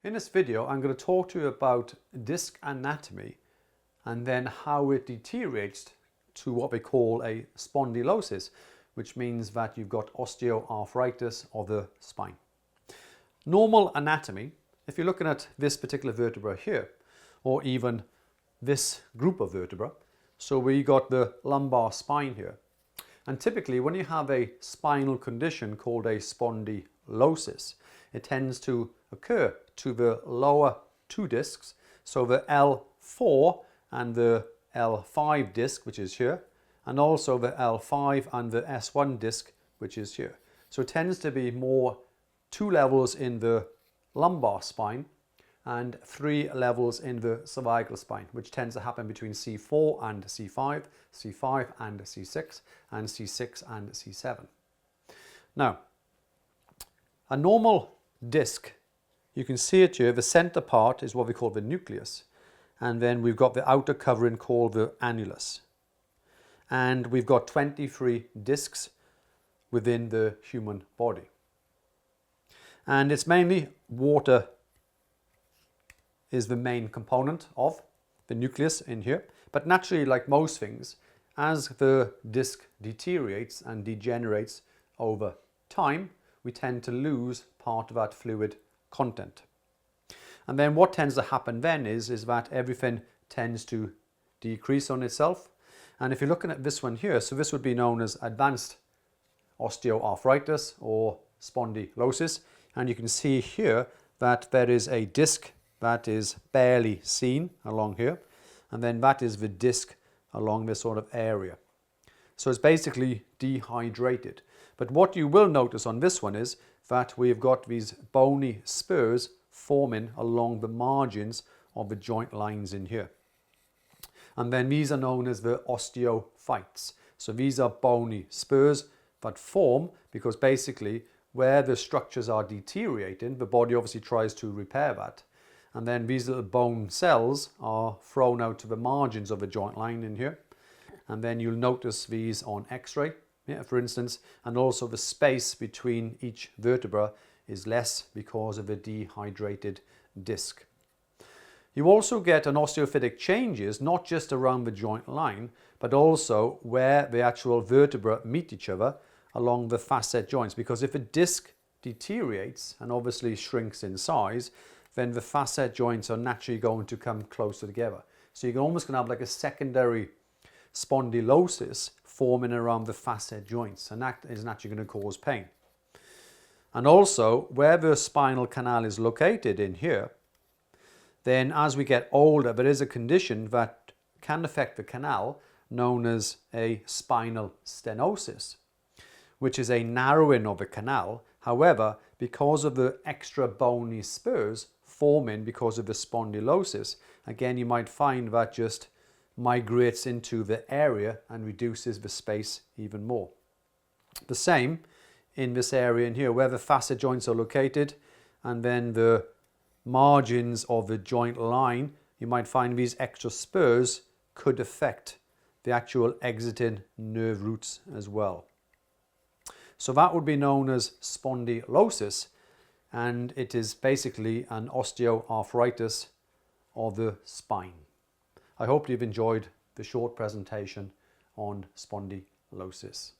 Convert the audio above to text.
In this video, I'm going to talk to you about disc anatomy and then how it deteriorates to what we call a spondylosis, which means that you've got osteoarthritis of the spine. Normal anatomy, if you're looking at this particular vertebra here, or even this group of vertebra, so we got the lumbar spine here. And typically when you have a spinal condition called a spondylosis, it tends to occur to the lower two discs, so the L4 and the L5 disc, which is here, and also the L5 and the S1 disc, which is here. So it tends to be more 2 levels in the lumbar spine and 3 levels in the cervical spine, which tends to happen between C4 and C5, C5 and C6, and C6 and C7. Now, a normal disc, you can see it here, the center part is what we call the nucleus, and then we've got the outer covering called the annulus. And we've got 23 discs within the human body. And it's mainly water is the main component of the nucleus in here. But naturally, like most things, as the disc deteriorates and degenerates over time, we tend to lose part of that fluid content. And then what tends to happen then is that everything tends to decrease on itself. And if you're looking at this one here, so this would be known as advanced osteoarthritis or spondylosis. And you can see here that there is a disc that is barely seen along here. And then that is the disc along this sort of area. So it's basically dehydrated. But what you will notice on this one is that we've got these bony spurs forming along the margins of the joint lines in here. And then these are known as the osteophytes. So these are bony spurs that form because basically where the structures are deteriorating, the body obviously tries to repair that. And then these little bone cells are thrown out to the margins of the joint line in here. And then you'll notice these on X-ray, for instance, and also the space between each vertebra is less because of the dehydrated disc. You also get an osteophytic changes, not just around the joint line, but also where the actual vertebra meet each other along the facet joints. Because if a disc deteriorates and obviously shrinks in size, then the facet joints are naturally going to come closer together. So you're almost going to have like a secondary spondylosis forming around the facet joints, and that is naturally going to cause pain. And also, where the spinal canal is located in here, then as we get older, there is a condition that can affect the canal known as a spinal stenosis, which is a narrowing of the canal. However, because of the extra bony spurs forming because of the spondylosis, again, you might find that just migrates into the area and reduces the space even more. The same in this area in here where the facet joints are located, and then the margins of the joint line, you might find these extra spurs could affect the actual exiting nerve roots as well. So that would be known as spondylosis, and it is basically an osteoarthritis of the spine. I hope you've enjoyed the short presentation on spondylosis.